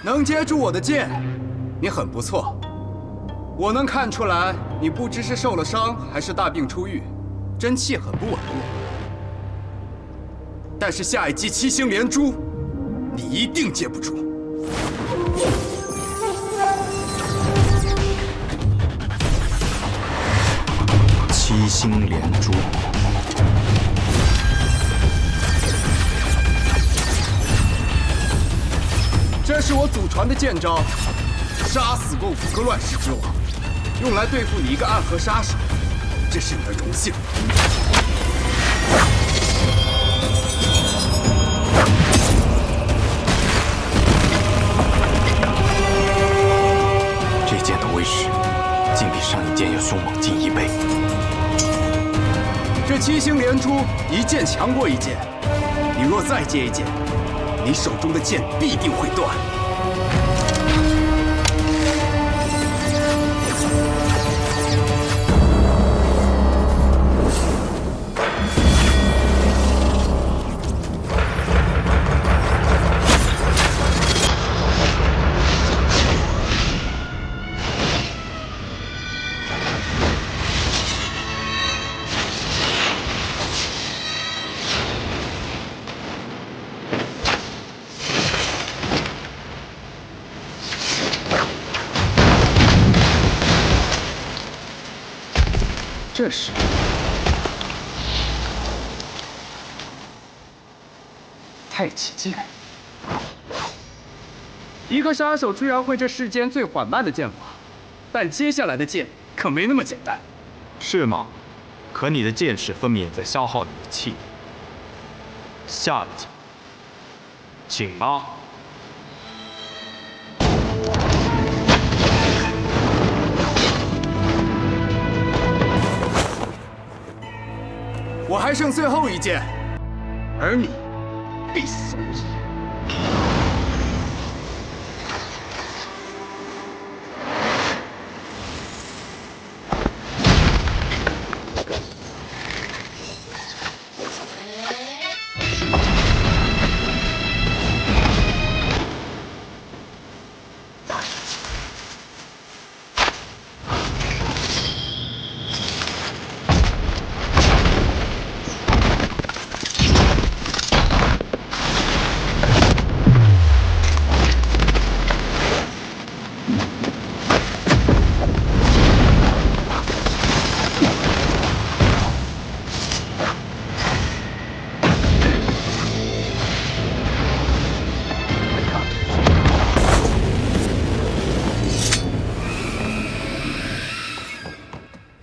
能接住我的剑，你很不错。我能看出来，你不知是受了伤，还是大病初愈，真气很不稳固。但是下一击七星连珠，你一定接不住。七星连珠。 这是我祖传的剑招，杀死过5个乱世之王，用来对付你一个暗河杀手，这是你的荣幸。这剑的威势，竟比上一剑要凶猛近1倍。这七星连珠，一剑强过一剑，你若再接一剑， 你手中的剑必定会断。这是太极剑。一个杀手居然会这世间最缓慢的剑法，但接下来的剑可没那么简单。是吗？可你的剑势分明也在消耗你的气力。下一剑，请吧。 我还剩最后一剑，而你必死无疑。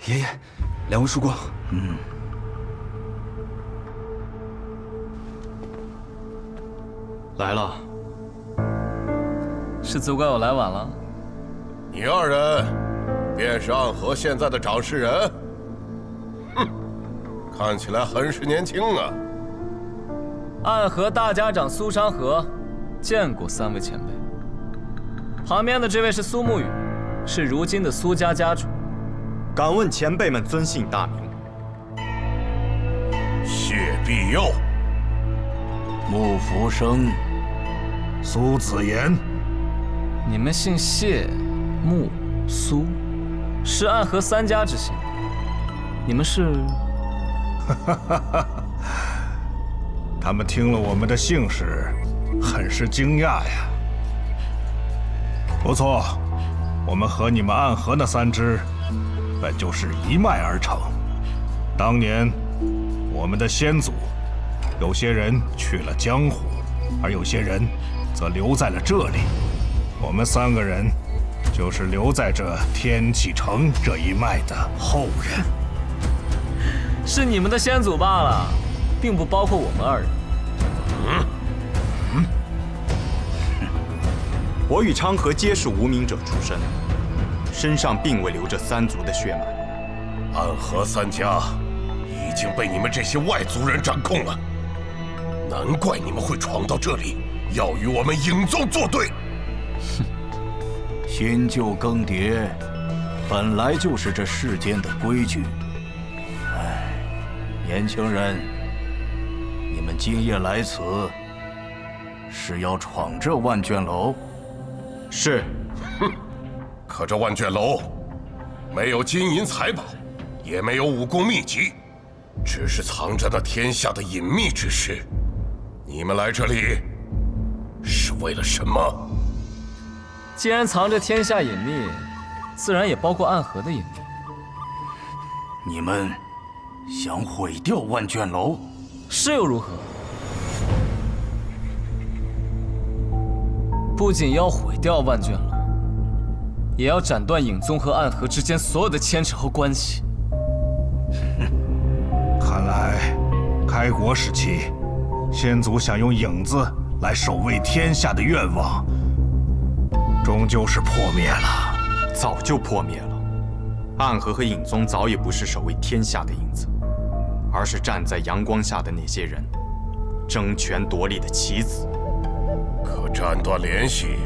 爷爷，两位曙光。来了，是责怪我来晚了？你二人便是暗河现在的掌事人？哼，看起来很是年轻啊。暗河大家长苏山河，见过3位前辈。旁边的这位是苏沐雨，是如今的苏家家主。 敢问前辈们尊姓大名？谢必佑、穆福生、苏子言。你们姓谢、穆、苏，是暗河3家之姓。你们是？他们听了我们的姓氏，很是惊讶呀。不错，我们和你们暗河那3支。 本就是一脉而成。当年，我们的先祖，有些人去了江湖，而有些人则留在了这里。我们3个人，就是留在这天启城这一脉的后人。是你们的先祖罢了，并不包括我们2人。我与昌河皆是无名者出身。 身上并未流着3族的血脉，暗河3家已经被你们这些外族人掌控了，难怪你们会闯到这里，要与我们影宗作对。哼，新旧更迭，本来就是这世间的规矩。哎，年轻人，你们今夜来此，是要闯这万卷楼？是。可这万卷楼没有金银财宝，也没有武功秘籍，只是藏着那天下的隐秘之事。你们来这里是为了什么？既然藏着天下隐秘，自然也包括暗河的隐秘。你们想毁掉万卷楼？是又如何？不仅要毁掉万卷楼，也要斩断影宗和暗河之间所有的牵扯和关系。看来，开国时期，先祖想用影子来守卫天下的愿望，终究是破灭了。早就破灭了。暗河和影宗早已不是守卫天下的影子，而是站在阳光下的那些人，争权夺利的棋子。可斩断联系，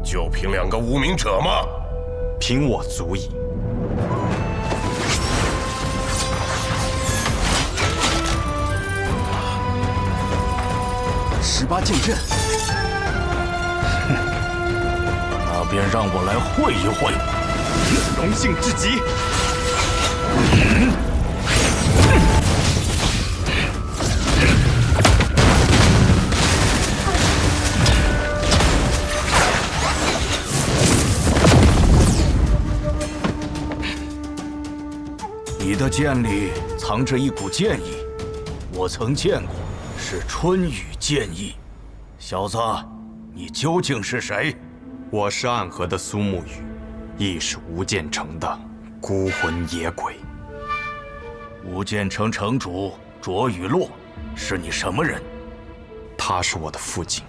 就凭2个无名者吗？凭我足矣。18剑阵，那便让我来会一会。荣幸至极。你的剑里藏着一股剑意，我曾见过，是春雨剑意。小子，你究竟是谁？我是暗河的苏沐雨，亦是无间城的孤魂野鬼。无间城城主卓雨洛，是你什么人？他是我的父亲。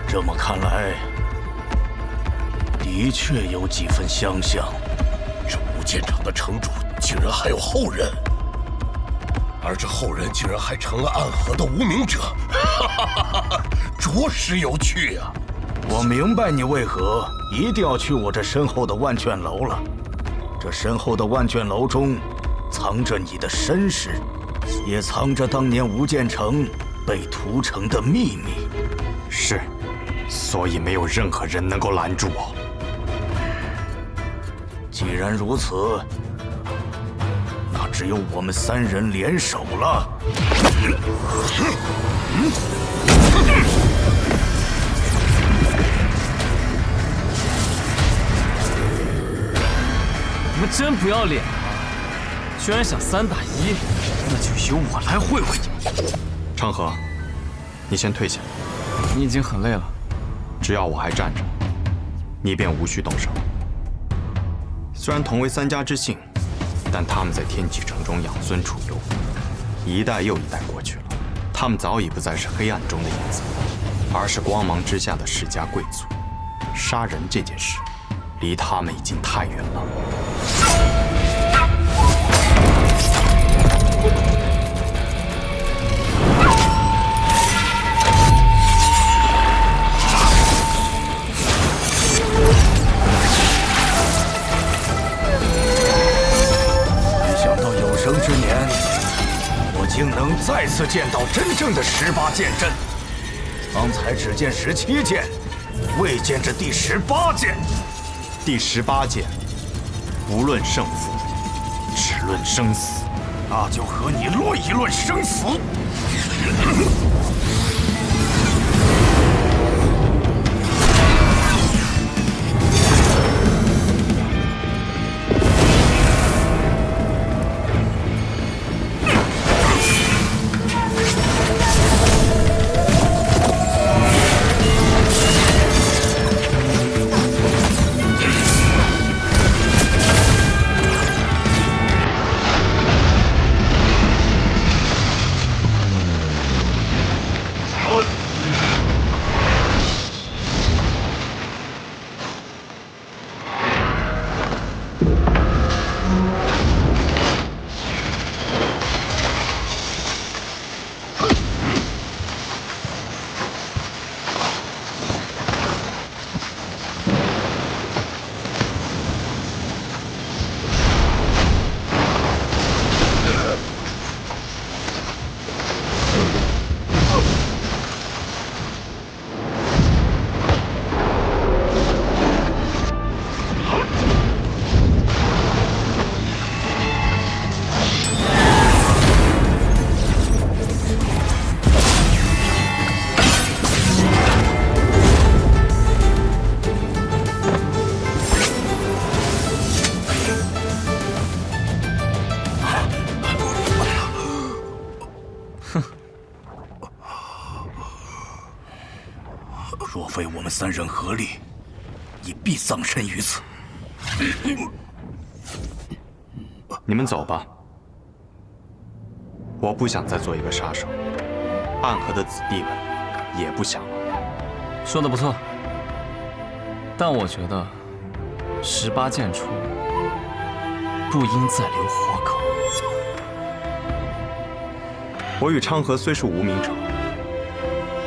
这么看来，的确有几分相像。这无间城的城主竟然还有后人，而这后人竟然还成了暗河的无名者，着实有趣呀！我明白你为何一定要去我这身后的万卷楼了。这身后的万卷楼中，藏着你的身世，也藏着当年无间城被屠城的秘密。是，所以没有任何人能够拦住我。既然如此，那只有我们3人联手了。你们真不要脸啊！居然想3打1，那就由我来会会你。昌河，你先退下。你已经很累了，只要我还站着，你便无需动手。虽然同为3家之姓，但他们在天启城中养尊处优，一代又一代过去了，他们早已不再是黑暗中的影子，而是光芒之下的世家贵族。杀人这件事，离他们已经太远了。有生之年，我竟能再次见到真正的18剑阵。方才只见17剑，未见这第18剑。第18剑，不论胜负，只论生死。那就和你论一论生死。若非我们三人合力，亦必葬身于此。你们走吧，我不想再做一个杀手，暗河的子弟们也不想了。说的不错，但我觉得18剑出不应再留活口。我与昌河虽是无名者，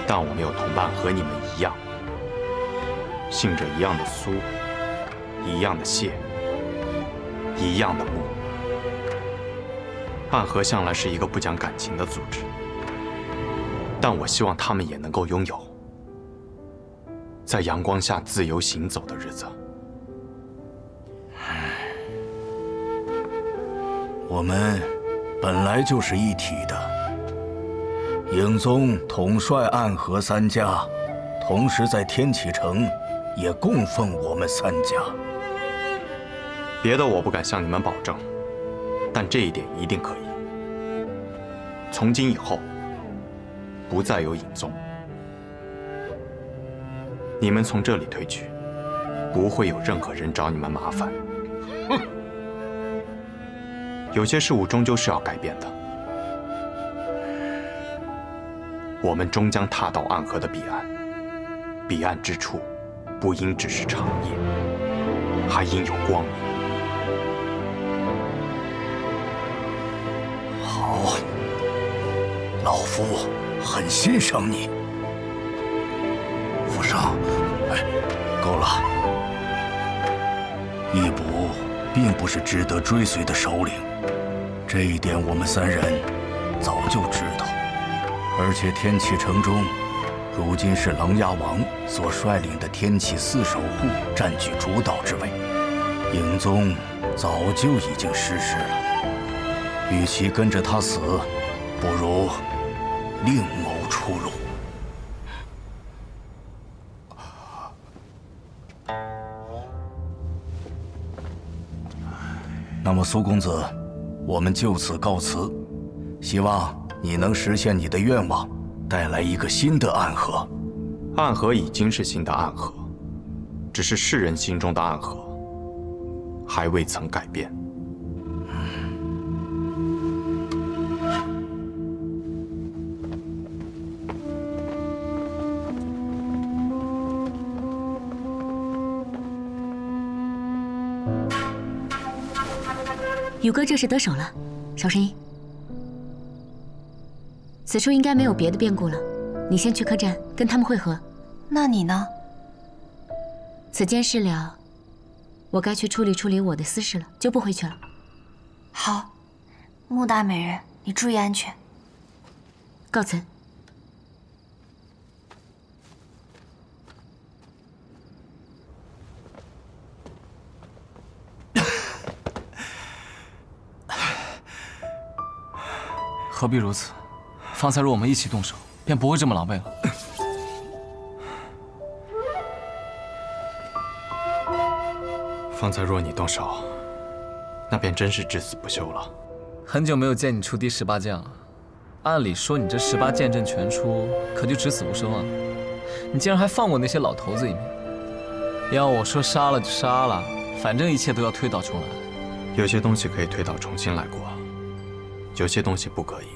但我没有同伴和你们一样，姓着一样的苏，一样的谢，一样的穆。暗河向来是一个不讲感情的组织，但我希望他们也能够拥有在阳光下自由行走的日子。我们本来就是一体的。影宗统帅暗河三家，同时在天启城也供奉我们三家。别的我不敢向你们保证，但这一点一定可以。从今以后，不再有影宗。你们从这里退去，不会有任何人找你们麻烦。哼！有些事物终究是要改变的。我们终将踏到暗河的彼岸，彼岸之处，不应只是长夜，还应有光明。好，老夫很欣赏你。府上，够了。义卜并不是值得追随的首领，这一点我们三人早就知道。而且天启城中，如今是琅琊王所率领的天启四守护占据主导之位，影宗早就已经失势了。与其跟着他死，不如另谋出路。那么苏公子，我们就此告辞，希望你能实现你的愿望，带来一个新的暗河。暗河已经是新的暗河，只是世人心中的暗河还未曾改变。宇哥这是得手了，少声音。此处应该没有别的变故了，你先去客栈跟他们会合。那你呢？此件事了，我该去处理我的私事了，就不回去了。好，穆大美人，你注意安全。告辞。何必如此？方才若我们一起动手，便不会这么狼狈了。方才若你动手，那便真是至死不休了。很久没有见你出第18剑了，按理说你这18剑阵全出，可就只死无生啊！你竟然还放过那些老头子一命。要我说杀了就杀了，反正一切都要推倒重来。有些东西可以推倒重新来过，有些东西不可以。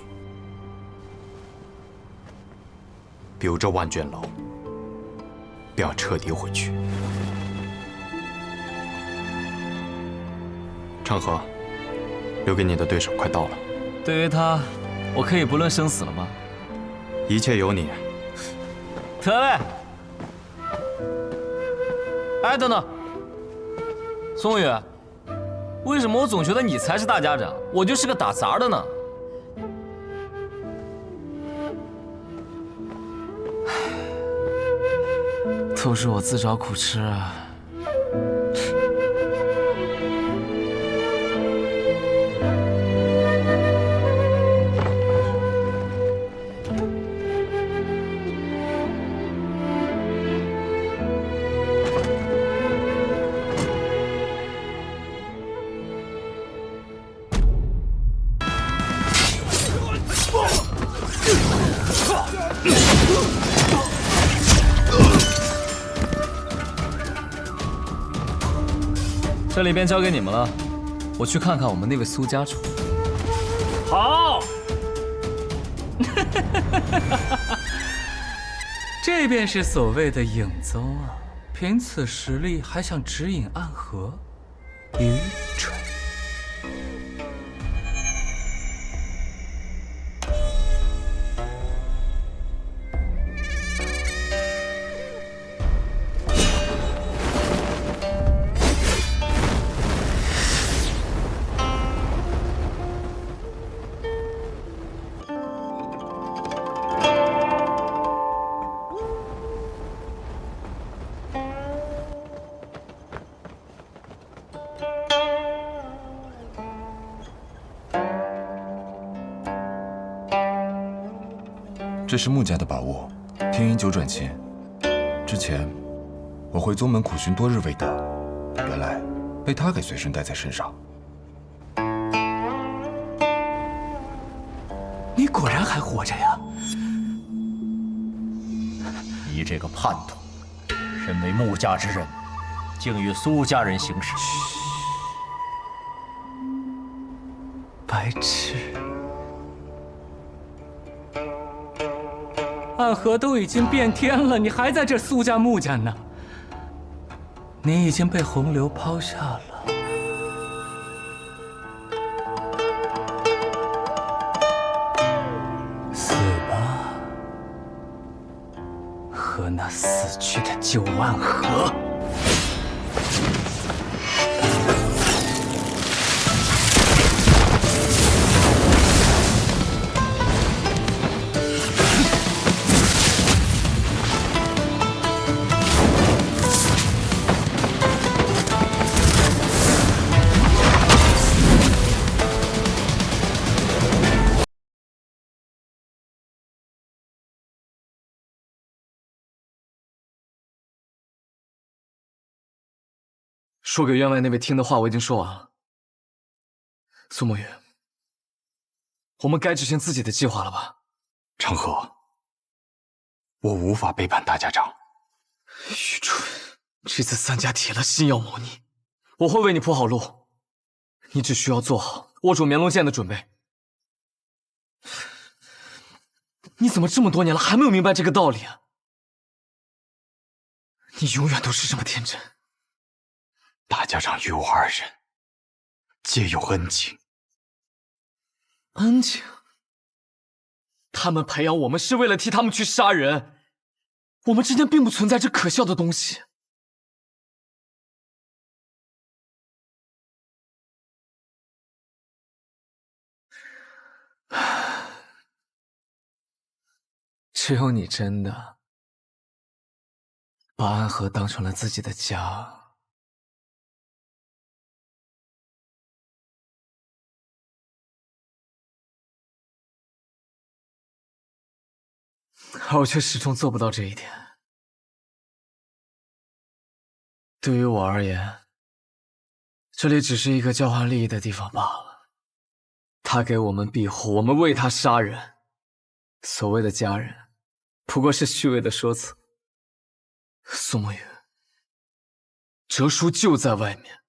比如这万卷楼，便要彻底毁去。昌河，留给你的对手快到了。对于他，我可以不论生死了吗？一切由你。得嘞。哎，等等，宋宇，为什么我总觉得你才是大家长，我就是个打杂的呢？都是我自找苦吃啊！这里便交给你们了，我去看看我们那位苏家主。好。这便是所谓的影宗啊！凭此实力还想指引暗河，愚蠢。这是穆家的宝物，天音九转琴。之前我回宗门苦寻多日未得，原来被他给随身带在身上。你果然还活着呀！你这个叛徒，身为穆家之人，竟与苏家人行事。白痴！暗河都已经变天了，你还在这苏家穆家呢？你已经被洪流抛下了。死吧，和那死去的旧暗河。说给员外那位听的话我已经说完了。苏沐雨，我们该执行自己的计划了吧？成河，我无法背叛大家长。愚蠢！这次三家铁了心要谋你，我会为你铺好路，你只需要做好握住绵龙剑的准备。你怎么这么多年了还没有明白这个道理啊？你永远都是这么天真。大家长与我二人皆有恩情。恩情？他们培养我们是为了替他们去杀人，我们之间并不存在这可笑的东西。只有你真的把暗河当成了自己的家。而我却始终做不到这一点。对于我而言，这里只是一个交换利益的地方罢了。他给我们庇护，我们为他杀人。所谓的家人，不过是虚伪的说辞。苏沐雨，哲叔就在外面，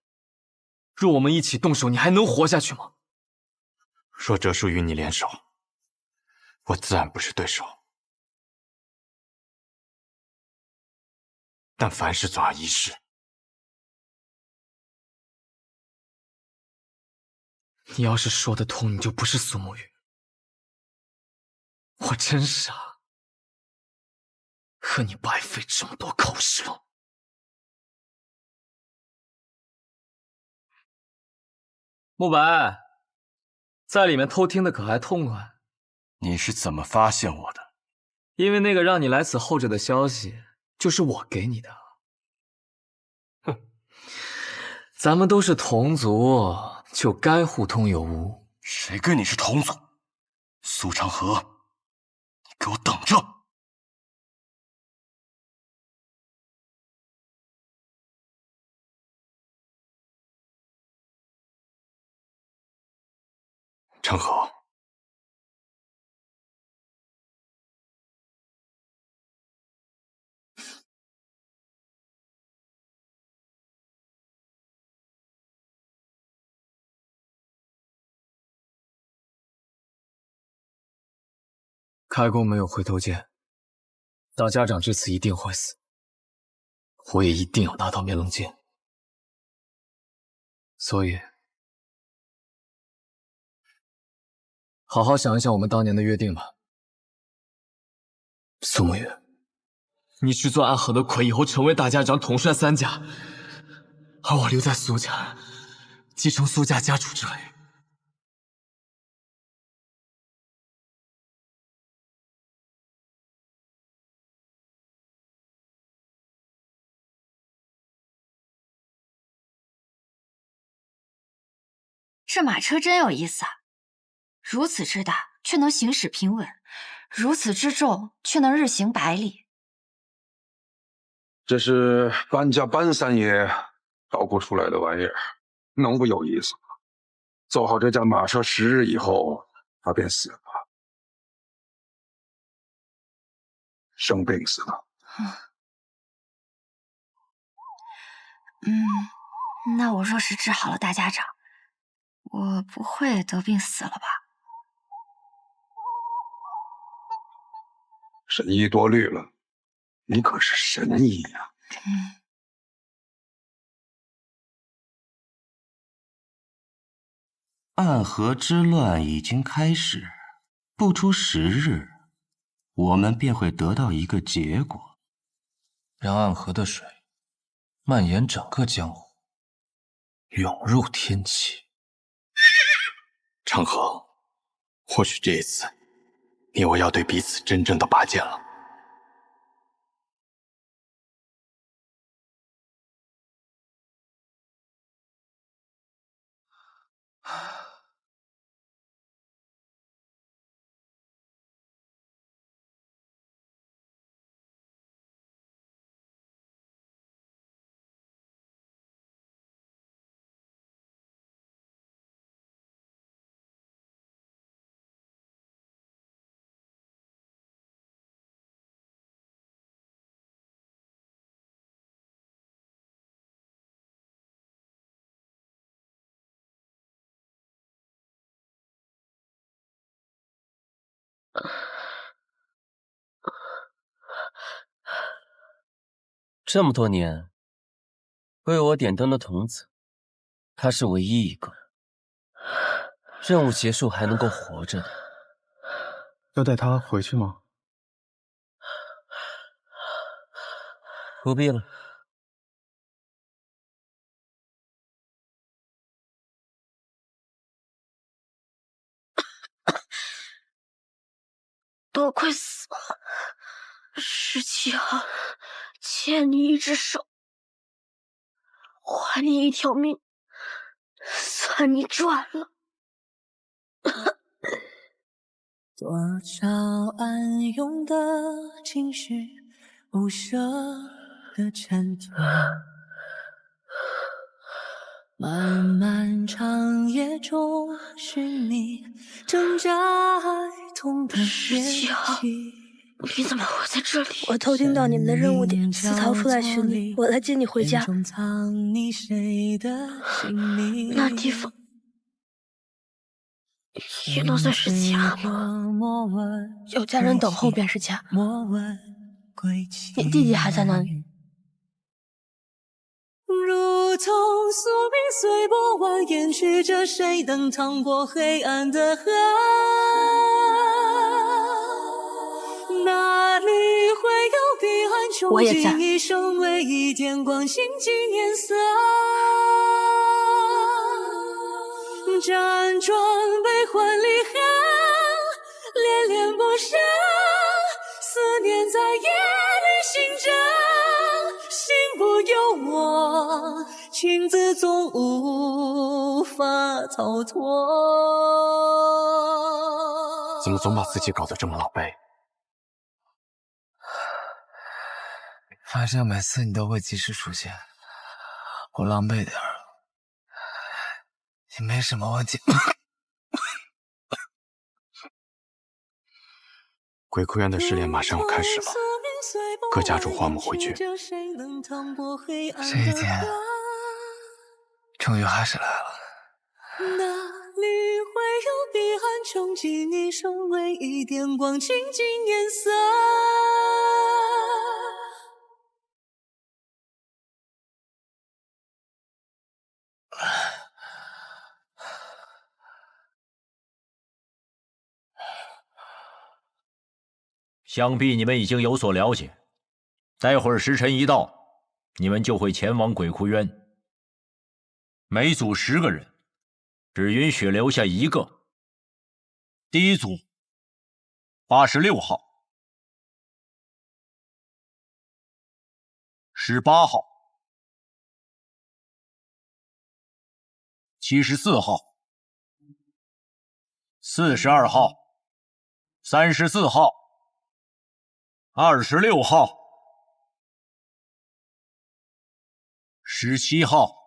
若我们一起动手，你还能活下去吗？若哲叔与你联手，我自然不是对手。但凡事总要一试。你要是说得通，你就不是苏沐雨。我真傻，和你白费这么多口舌。慕白，在里面偷听的可还痛快？你是怎么发现我的？因为那个让你来此候着的消息，就是我给你的。哼，咱们都是同族，就该互通有无。谁跟你是同族？苏长河，你给我等着！成河，开弓没有回头箭，大家长这次一定会死，我也一定要拿到面棱剑。所以，好好想一想我们当年的约定吧。苏沐雨，你去做暗河的魁，以后成为大家长，统帅三家，而我留在苏家，继承苏家家主之位。这马车真有意思啊！如此之大，却能行驶平稳；如此之重，却能日行百里。这是搬家搬三爷捣鼓出来的玩意儿，能不有意思吗？做好这架马车10日以后，他便死了，生病死了。那我若是治好了大家长，我不会得病死了吧？神医多虑了，你可是神医呀！暗河之乱已经开始，不出10日，我们便会得到一个结果，让暗河的水蔓延整个江湖，涌入天启。长河，或许这一次，你我要对彼此真正的拔剑了。这么多年为我点灯的童子，他是唯一一个任务结束还能够活着的。要带他回去吗？不必了。都快死了，17号，欠你一只手，还你一条命，算你赚了。多少暗涌的情绪，不舍的挣脱，漫漫长夜中寻你，挣扎爱痛的17号，你怎么会在这里？我偷听到你们的任务点，私逃出来寻你，我来接你回家。那地方也能算是家吗？有家人等候便是家。你弟弟还在那里？如同宿命随波蜿蜒去着，谁能趟过黑暗的河？哪里会有彼岸穷尽一生，唯一点光心尽颜色？辗转悲欢离合，恋恋不舍，思念在夜里醒着，心不由我，情字总无法逃脱。怎么总把自己搞得这么狼狈？反正每次你都会及时出现，我狼狈点儿也没什么问题。鬼哭园的试炼马上要开始了，各家主唤我们回去。这一天终于还是来了。有碧寒，穷极一生为一点光，倾尽颜色。想必你们已经有所了解，待会儿时辰一到，你们就会前往鬼窟渊。每组10个人，只允许留下1个。第一组86号、18号、74号、42号、34号、26号、17号。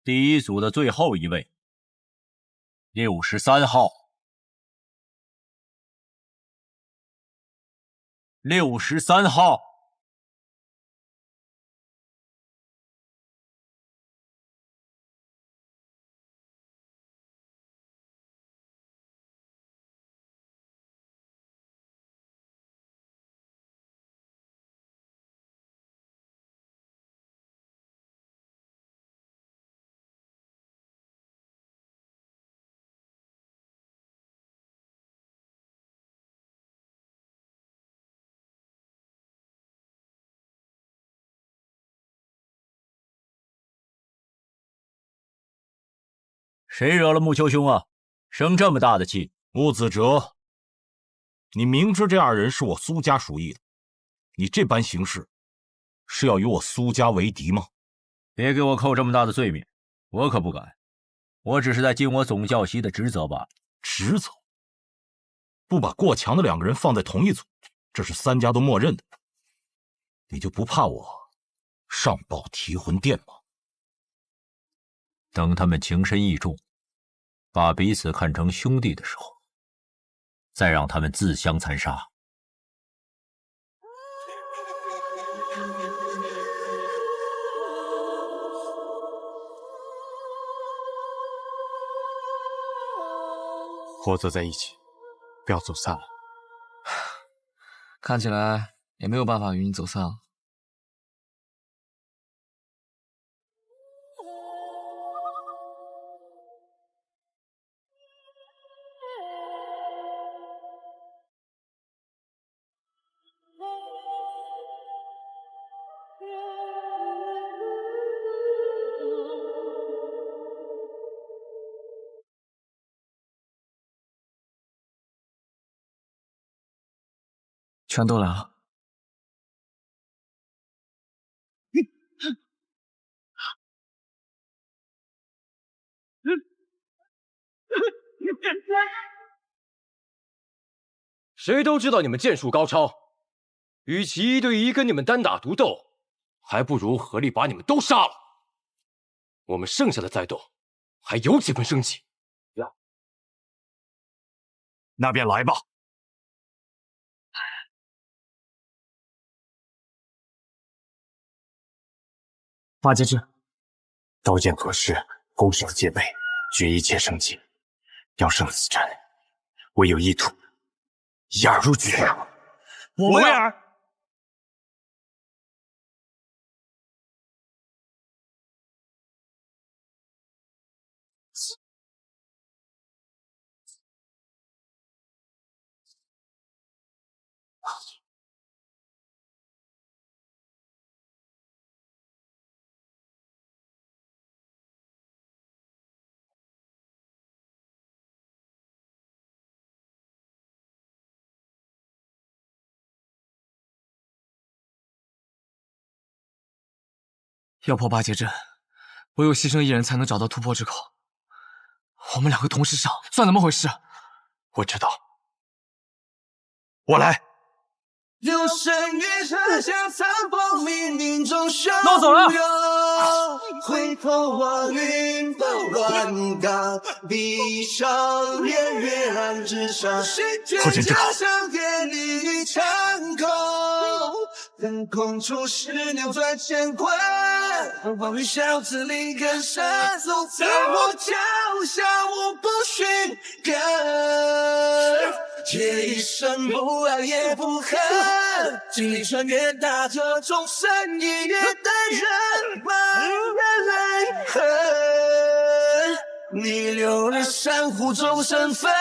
第一组的最后一位，63号、63号。谁惹了木丘兄啊？生这么大的气！穆子哲，你明知这2人是我苏家属意的，你这般行事，是要与我苏家为敌吗？别给我扣这么大的罪名，我可不敢。我只是在尽我总教习的职责罢了。职责？不把过强的2个人放在同一组，这是3家都默认的。你就不怕我上报提魂殿吗？等他们情深意重，把彼此看成兄弟的时候，再让他们自相残杀。合作在一起，不要走散了。看起来也没有办法与你走散了。全都来了。谁都知道你们剑术高超，与其1对1跟你们单打独斗，还不如合力把你们都杀了。我们剩下的再斗，还有几分生气。那便来吧。八节制，刀剑合十，攻守戒备，决一切生机。要胜此战，唯有一途，一二入局。我为尔。要破8节阵，唯有牺牲1人才能找到突破之口。我们2个同时上，算怎么回事？我知道，我来。有生于山下残风冥冥中汹涌。那我走了。回头望云的乱岗，闭上眼，月暗之上，谁觉家乡别离长空？等空出世，扭转乾坤。风雨小子里跟山走，在我脚下，我不寻根。借一生不爱也不恨，经历穿越大河，众生一夜的人满泪痕。你留了珊瑚中身份，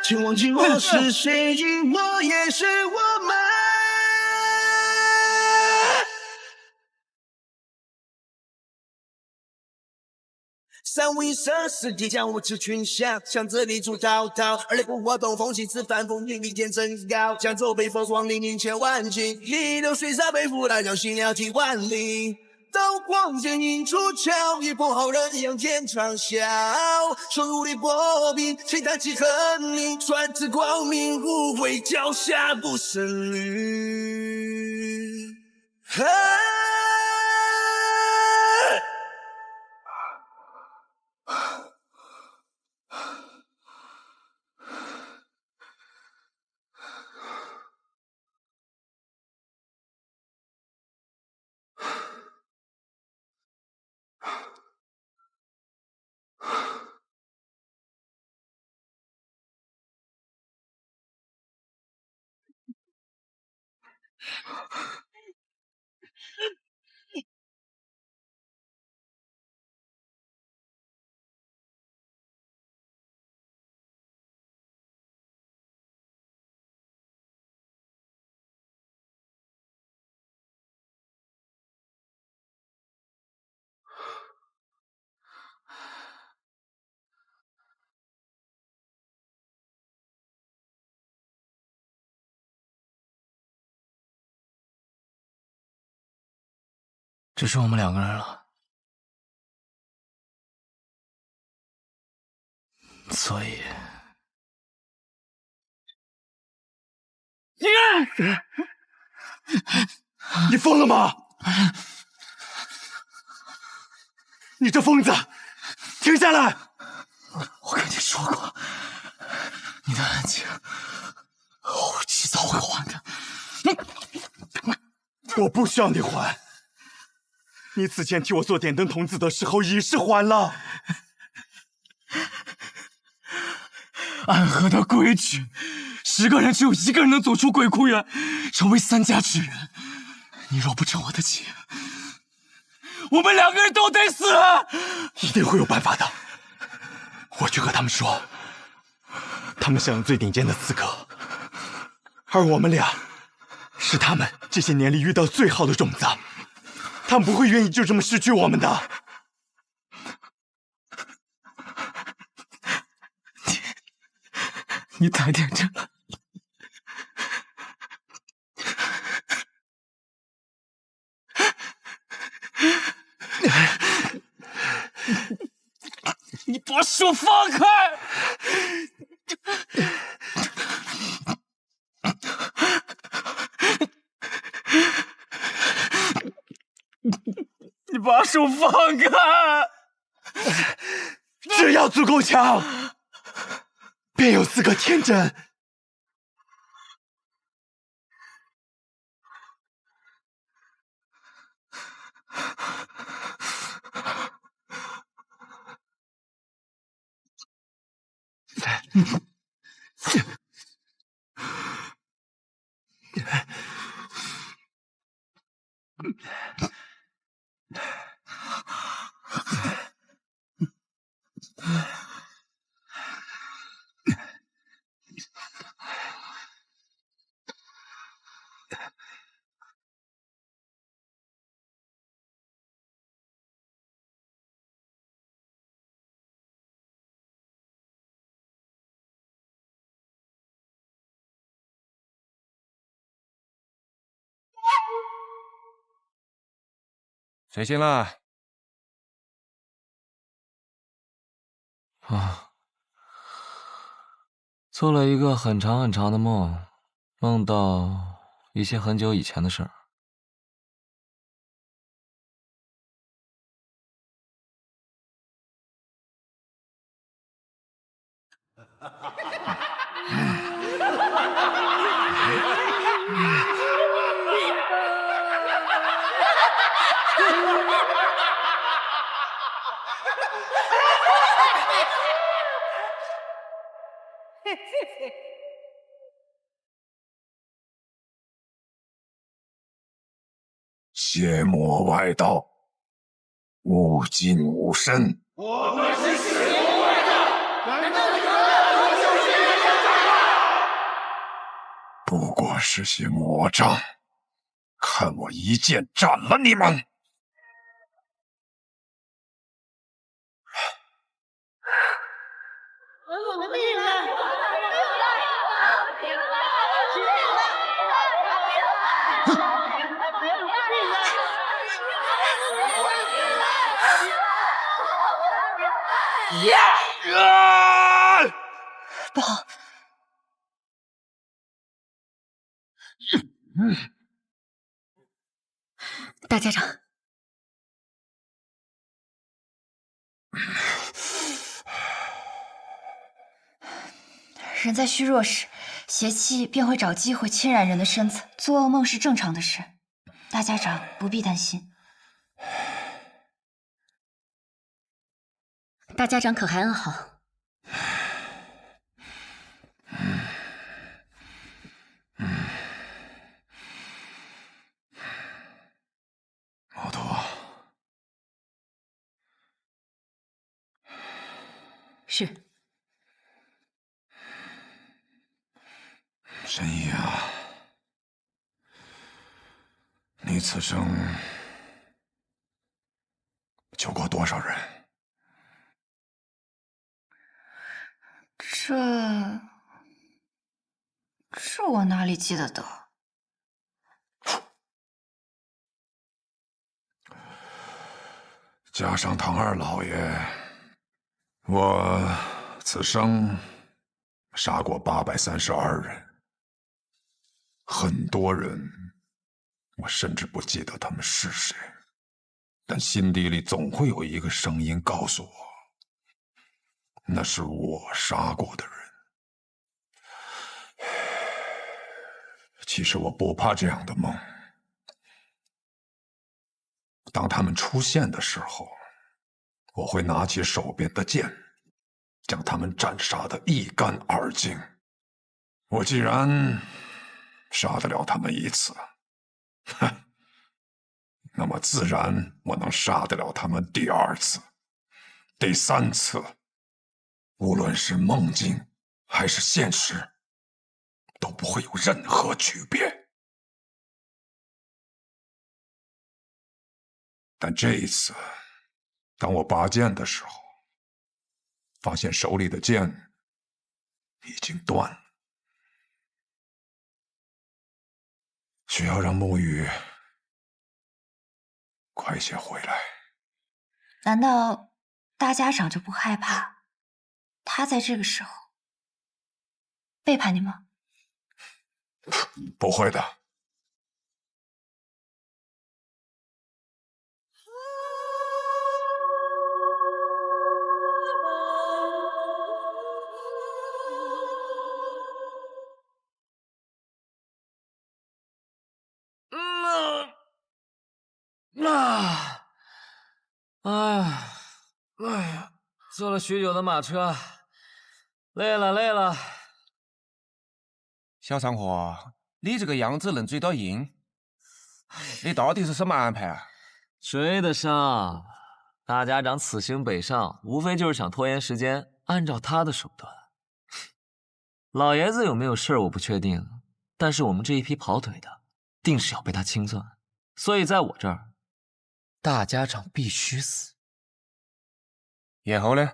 请忘记我是谁，因我也是我们。三五一生，四地将无耻群像，向这里出滔滔，而雷不活动，风起此番风云，比天真高，江州北风霜凛凛千万顷，一流水沙背负大江，心了几万里。刀光剑影出鞘，一拨好人仰天长啸，手如履薄冰，谁弹起恨你？传至光明，无悔脚下不胜履。只剩我们2个人了，所以，你疯了吗？你这疯子，停下来！我跟你说过，你的恩情，我迟早会还的。我不需要你还。你此前替我做点灯童子的时候，已是还了。暗河的规矩，10个人只有1个人能走出鬼窟园，成为3家之人。你若不成我的情，我们2个人都得死。一定会有办法的。我去和他们说，他们享有最顶尖的资格，而我们俩是他们这些年里遇到最好的种子。他们不会愿意就这么失去我们的。你太天真了。你把手放开！你把手放开！只要足够强，便有资格天真。谁醒了？做了一个很长很长的梦，梦到一些很久以前的事儿。邪魔外道，无尽无身。我们是邪魔外道，难道你们要修仙人家？不过是些魔障，看我一剑斩了你们！不好！大家长，人在虚弱时，邪气便会找机会侵染人的身子，做噩梦是正常的事。大家长不必担心。大家长可还安好？毛头，是。神医啊，你此生救过多少人？这我哪里记得得？加上唐二老爷，我此生杀过832人，很多人我甚至不记得他们是谁，但心底里总会有一个声音告诉我，那是我杀过的人。其实我不怕这样的梦。当他们出现的时候，我会拿起手边的剑，将他们斩杀得一干二净。我既然杀得了他们一次，那么自然我能杀得了他们第二次、第三次，无论是梦境还是现实，都不会有任何区别。但这一次，当我拔剑的时候，发现手里的剑已经断了，需要让沐雨快些回来。难道大家长就不害怕他在这个时候背叛你吗？不会的。哎呀，坐了许久的马车，累了。小上火，你这个样子能追到鹰，你到底是什么安排啊？追得上。大家长此行北上，无非就是想拖延时间，按照他的手段。老爷子有没有事儿我不确定，但是我们这一批跑腿的，定是要被他清算。所以在我这儿，大家长必须死。然后呢？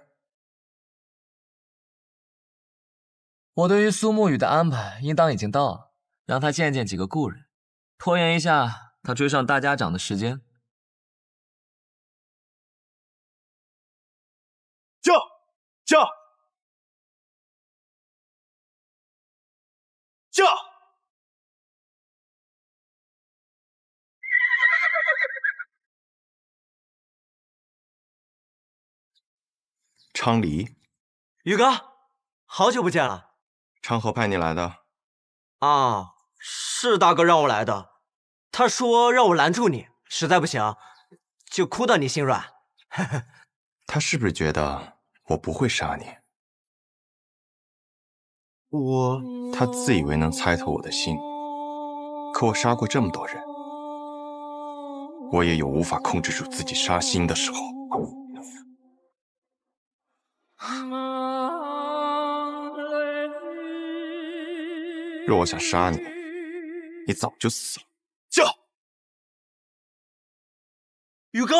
我对于苏沐雨的安排应当已经到了，让他见见几个故人，拖延一下他追上大家长的时间。驾！昌黎，宇哥，好久不见了。昌河派你来的。啊，是大哥让我来的。他说让我拦住你，实在不行，就哭到你心软。他是不是觉得我不会杀你？他自以为能猜透我的心，可我杀过这么多人，我也有无法控制住自己杀心的时候。若我想杀你，你早就死了。叫宇哥。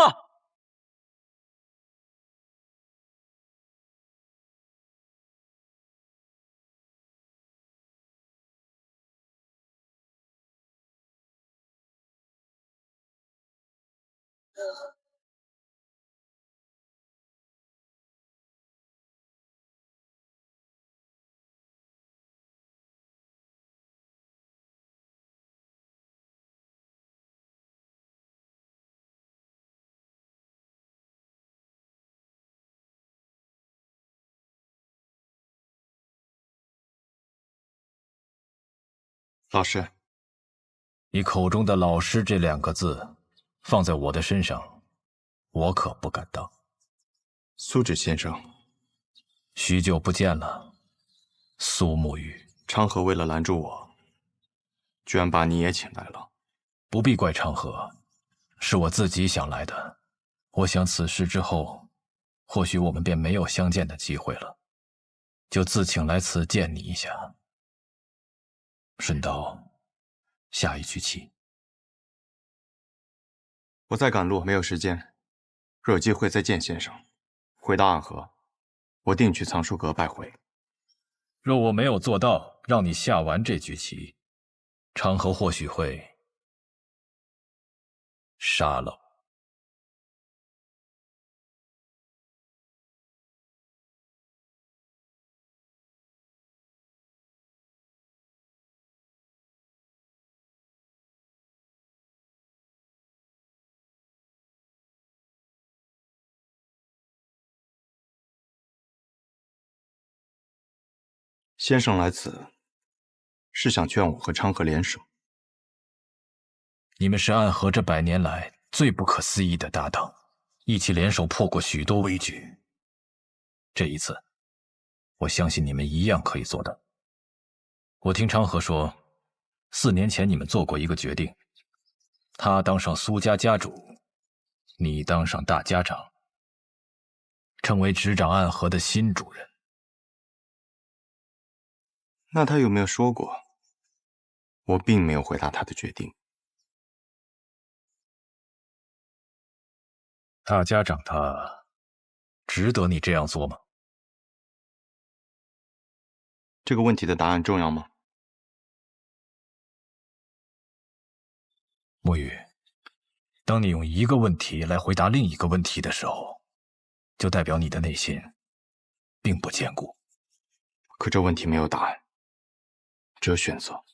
老师，你口中的老师这2个字，放在我的身上，我可不敢当。苏轼先生，许久不见了，苏沐雨。昌河为了拦住我，居然把你也请来了。不必怪昌河，是我自己想来的。我想此事之后，或许我们便没有相见的机会了，就自请来此见你一下。顺道下一局棋。我在赶路，没有时间。若有机会再见先生，回到暗河，我定去藏书阁拜会。若我没有做到让你下完这局棋，昌河或许会杀了我。先生来此，是想劝我和昌河联手。你们是暗河这100年来最不可思议的搭档，一起联手破过许多危局。这一次，我相信你们一样可以做到。我听昌河说，4年前你们做过一个决定，他当上苏家家主，你当上大家长，成为执掌暗河的新主人。那他有没有说过？我并没有回答他的决定。大家长他值得你这样做吗？这个问题的答案重要吗？沐雨，当你用一个问题来回答另一个问题的时候，就代表你的内心并不坚固。可这问题没有答案，只有选择。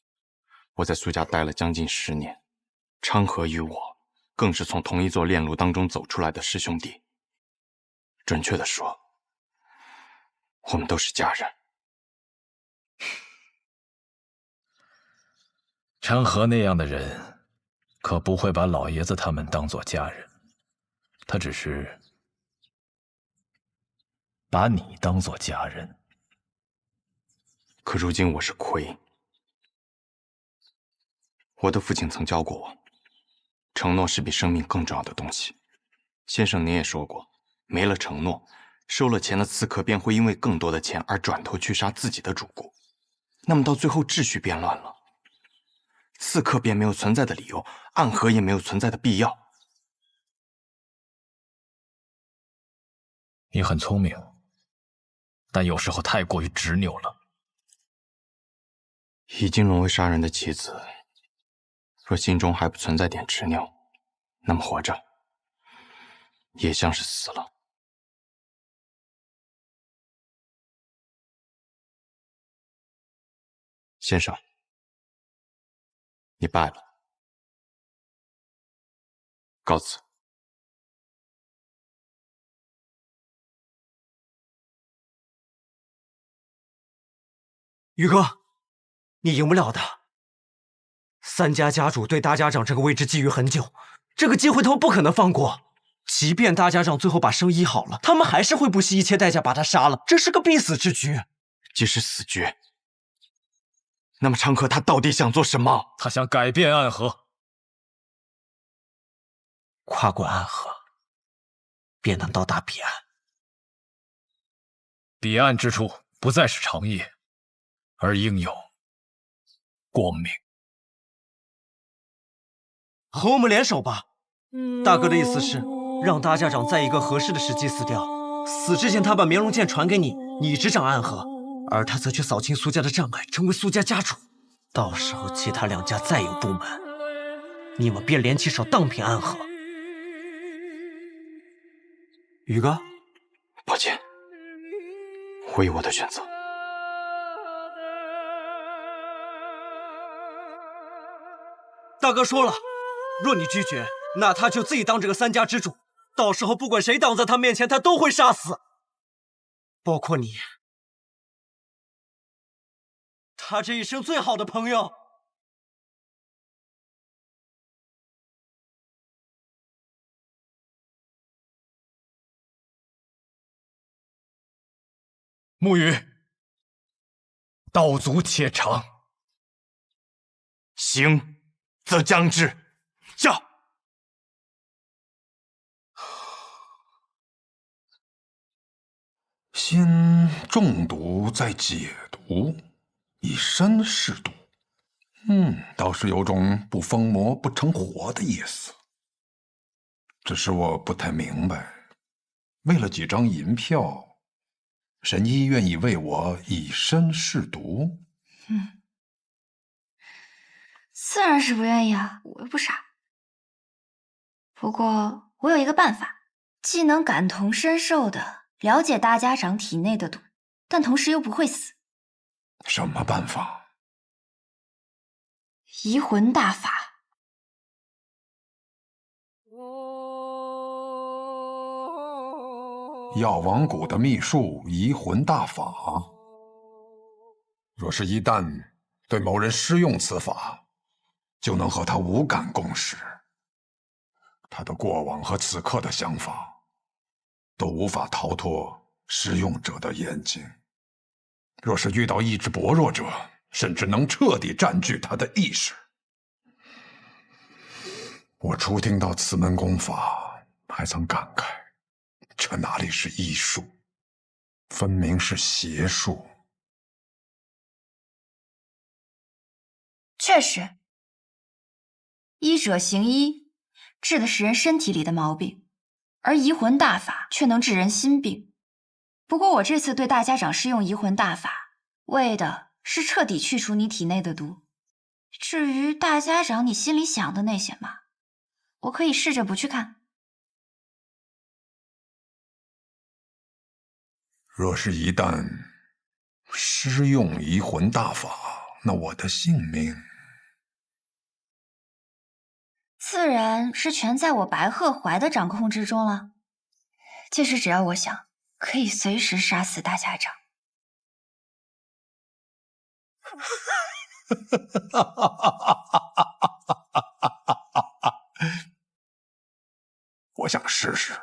我在苏家待了将近10年，昌河与我更是从同一座炼炉当中走出来的师兄弟。准确的说，我们都是家人。昌河那样的人，可不会把老爷子他们当作家人，他只是把你当作家人。可如今我是魁，我的父亲曾教过我，承诺是比生命更重要的东西。先生您也说过，没了承诺，收了钱的刺客便会因为更多的钱而转头去杀自己的主顾，那么到最后秩序变乱了，刺客便没有存在的理由，暗河也没有存在的必要。你很聪明，但有时候太过于执拗了。已经沦为杀人的棋子，若心中还不存在点执拗，那么活着也像是死了。先生，你败了，告辞。宇哥，你赢不了的。三家家主对大家长这个位置觊觎很久，这个机会他们不可能放过。即便大家长最后把生医好了，他们还是会不惜一切代价把他杀了，这是个必死之局。即使死局，那么长河他到底想做什么？他想改变暗河，跨过暗河，便能到达彼岸。彼岸之处不再是长夜，而应有光明。和我们联手吧。大哥的意思是让大家长在一个合适的时机死掉，死之前他把绵龙剑传给你，你执掌暗河，而他则去扫清苏家的障碍，成为苏家家主。到时候其他两家再有不满，你们便联起手荡平暗河。宇哥，抱歉，我有我的选择。大哥说了，若你拒绝，那他就自己当这个三家之主，到时候不管谁挡在他面前，他都会杀死，包括你，他这一生最好的朋友。沐雨，道阻且长。行，则将之。驾！先中毒，再解毒，以身试毒。倒是有种不疯魔不成活的意思。只是我不太明白，为了几张银票，神医愿意为我以身试毒？自然是不愿意啊，我又不傻。不过我有一个办法，既能感同身受的了解大家长体内的毒，但同时又不会死。什么办法？移魂大法。药王谷的秘术移魂大法，若是一旦对某人施用此法，就能和他无感共识。他的过往和此刻的想法，都无法逃脱施用者的眼睛。若是遇到意志薄弱者，甚至能彻底占据他的意识。我初听到此门功法，还曾感慨，这哪里是医术，分明是邪术。确实，医者行医，治的是人身体里的毛病，而移魂大法却能治人心病。不过我这次对大家长施用移魂大法，为的是彻底去除你体内的毒。至于大家长你心里想的那些嘛，我可以试着不去看。若是一旦施用移魂大法，那我的性命自然是全在我白鹤怀的掌控之中了。届时只要我想，可以随时杀死大家长。我想试试。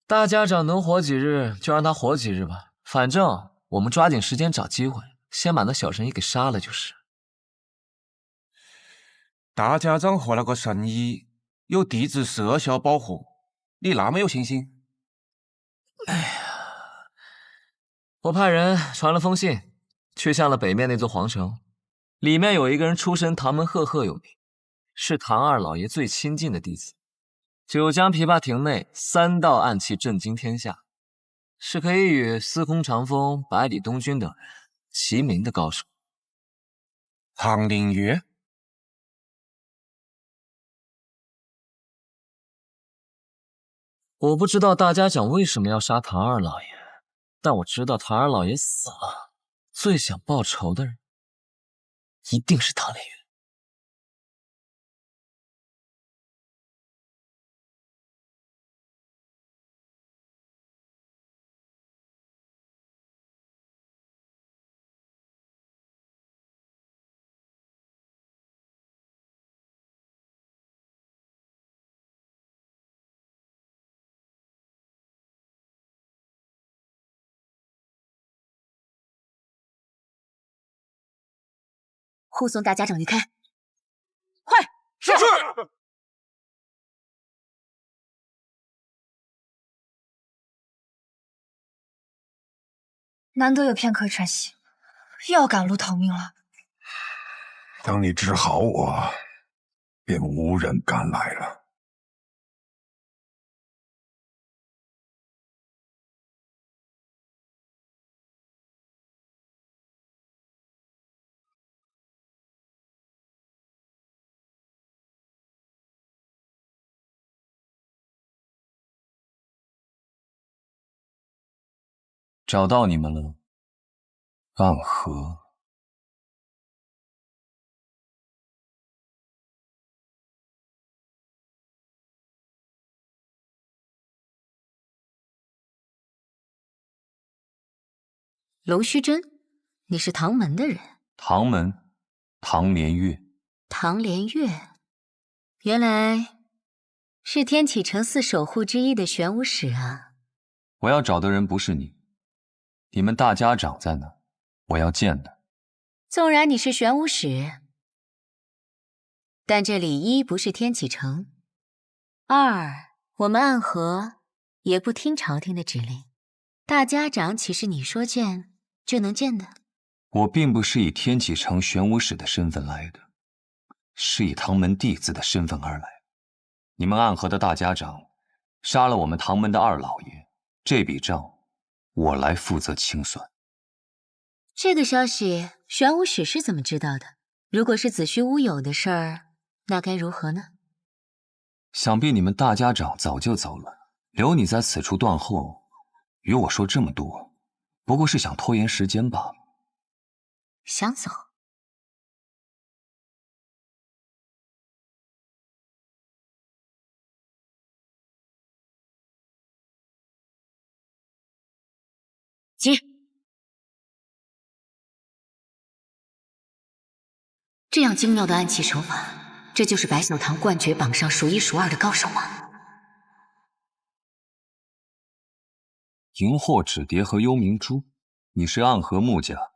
大家长能活几日就让他活几日吧，反正我们抓紧时间找机会，先把那小神医给杀了就是。大家长和那个神医有地质摄效保护，你那么有信心？哎呀，我派人传了封信，去向了北面那座皇城，里面有一个人出身唐门赫赫有名，是唐二老爷最亲近的弟子。九江琵琶亭内3道暗器震惊天下，是可以与司空长风、百里东君等人齐名的高手。唐灵月，我不知道大家长为什么要杀唐二老爷，但我知道唐二老爷死了，最想报仇的人一定是唐灵月。护送大家长离开。快！是。难得有片刻喘息，又要赶路逃命了。等你治好我，便无人敢来了。找到你们了，暗河。龙须真，你是唐门的人？唐门，唐连月。唐连月，原来是天启城4守护之一的玄武使啊！我要找的人不是你，你们大家长在哪？我要见的。纵然你是玄武使，但这里一不是天启城，二我们暗河也不听朝廷的指令，大家长岂是你说见就能见的？我并不是以天启城玄武使的身份来的，是以唐门弟子的身份而来。你们暗河的大家长杀了我们唐门的二老爷，这笔账我来负责清算。这个消息玄武使是怎么知道的？如果是子虚乌有的事儿，那该如何呢？想必你们大家长早就走了，留你在此处断后，与我说这么多，不过是想拖延时间罢了。想走？今日这样精妙的暗器手法，这就是白小堂冠绝榜上数1数2的高手吗？荧惑纸蝶和幽冥珠，你是暗河木家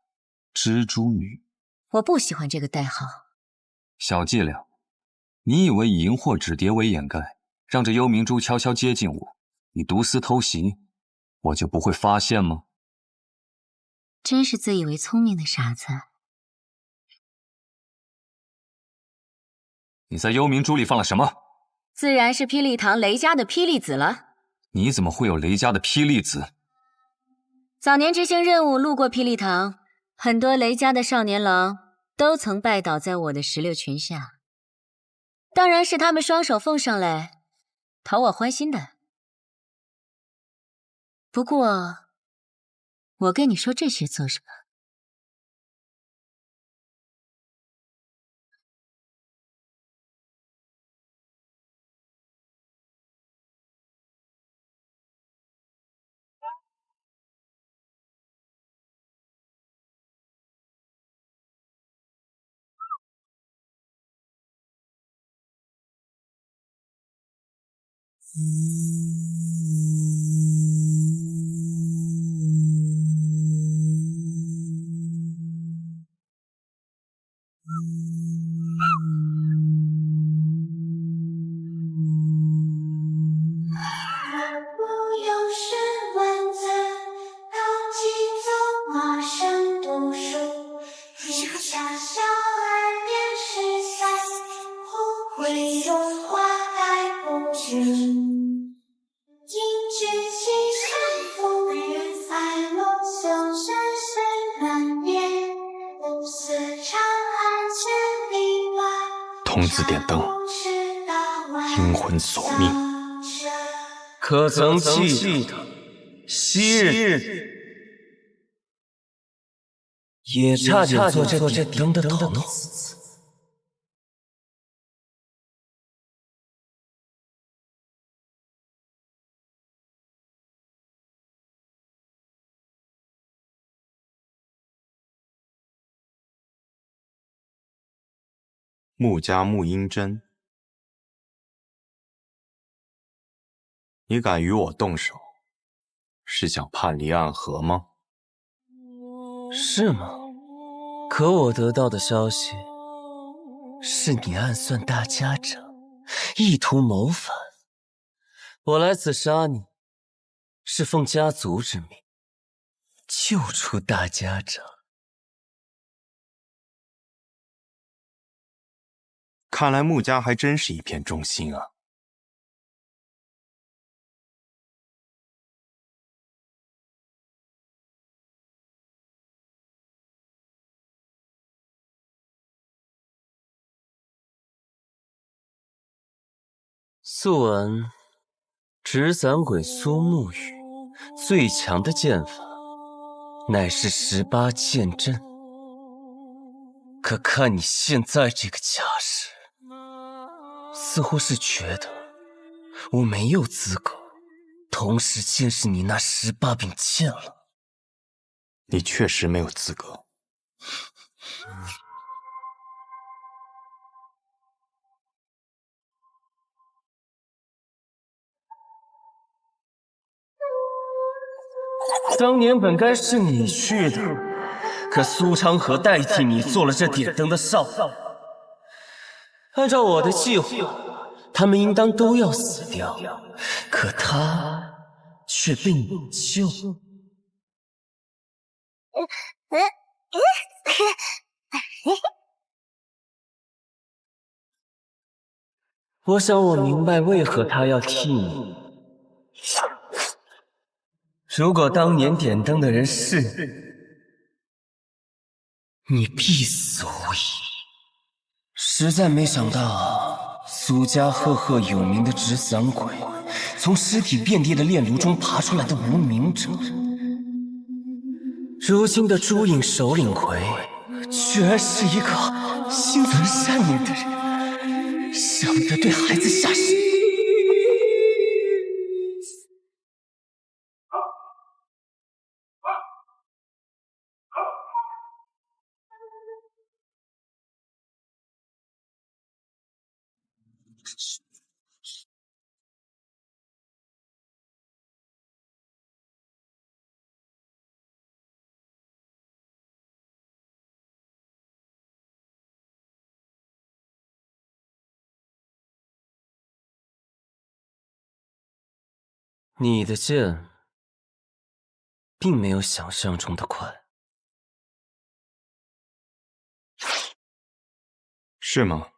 蜘蛛女。我不喜欢这个代号。小伎俩，你以为以荧惑纸蝶为掩盖，让这幽冥珠悄悄接近我，你毒丝偷袭，我就不会发现吗？真是自以为聪明的傻子。你在幽冥珠里放了什么？自然是霹雳堂雷家的霹雳子了。你怎么会有雷家的霹雳子？早年执行任务路过霹雳堂，很多雷家的少年郎都曾拜倒在我的石榴裙下，当然是他们双手奉上来讨我欢心的。不过我跟你说这些做什么？童子点灯，阴魂索命。可曾记得昔日也差点做这灯的童子？穆家穆英真，你敢与我动手，是想叛离暗河吗？是吗？可我得到的消息是你暗算大家长，意图谋反。我来此杀你，是奉家族之命，救出大家长。看来穆家还真是一片忠心啊。素闻纸伞鬼苏沐雨最强的剑法乃是18剑阵，可看你现在这个架势，似乎是觉得我没有资格同时见识你那18柄剑了。你确实没有资格。当年本该是你去的，可苏昌河代替你做了这点灯的少爷。按照我的计划，他们应当都要死掉，可他却被你救。我想我明白为何他要替你。如果当年点灯的人是你，你必死无疑。实在没想到，苏家赫赫有名的纸伞鬼，从尸体遍地的炼炉中爬出来的无名者，如今的朱影首领魁，居然是一个心存善念的人，舍不得对孩子下手。你的剑并没有想象中的快，是吗？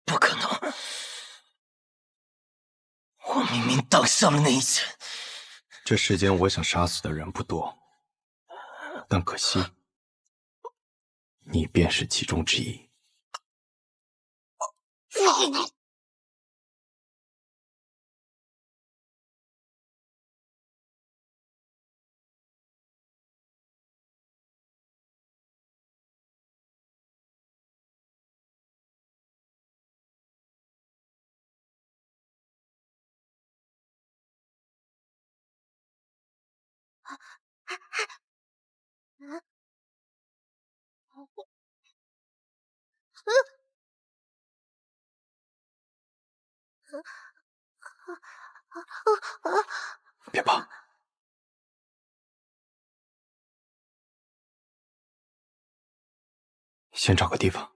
不可能！我明明挡上了那一剑。这世间我想杀死的人不多，但可惜，你便是其中之一。别怕，先找个地方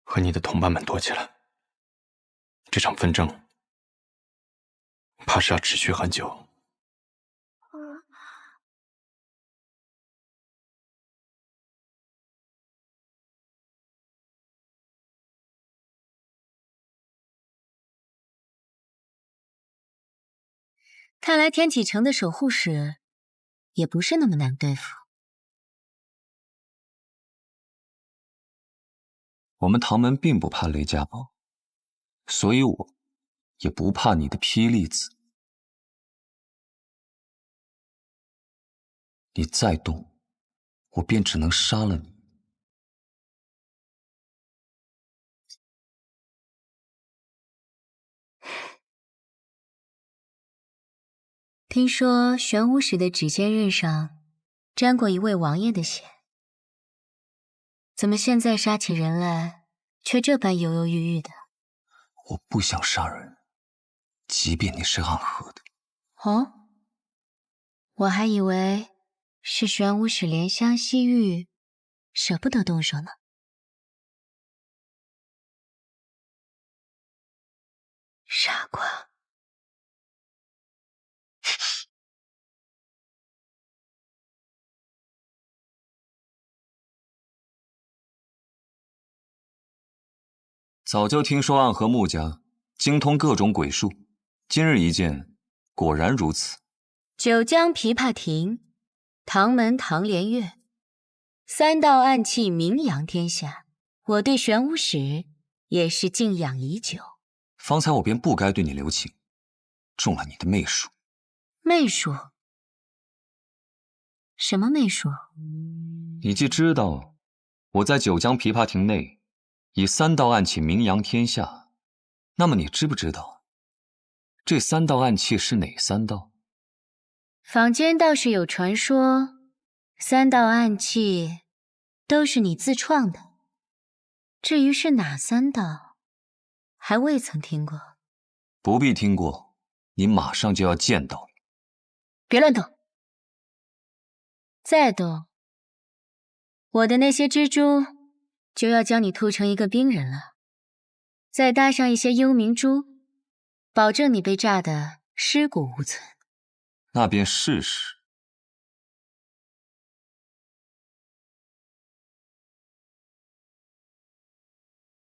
和你的同伴们躲起来。这场纷争怕是要持续很久。看来天启城的守护使也不是那么难对付。我们唐门并不怕雷家堡，所以我也不怕你的霹雳子。你再动，我便只能杀了你。听说玄武使的指尖刃上沾过一位王爷的血，怎么现在杀起人来却这般犹犹豫豫的？我不想杀人，即便你是暗河的。哦，我还以为是玄武使怜香惜玉，舍不得动手呢。傻瓜。早就听说暗河穆家精通各种鬼术，今日一见，果然如此。九江琵琶亭，唐门唐连月，3道暗器名扬天下，我对玄武使也是敬仰已久。方才我便不该对你留情，中了你的媚术。媚术？什么媚术？你既知道我在九江琵琶亭内以3道暗器名扬天下，那么你知不知道这3道暗器是哪3道？坊间倒是有传说，3道暗器都是你自创的。至于是哪3道，还未曾听过。不必听过，你马上就要见到。别乱动！再动，我的那些蜘蛛就要将你吐成一个冰人了。再搭上一些幽冥珠，保证你被炸得尸骨无存。那便试试。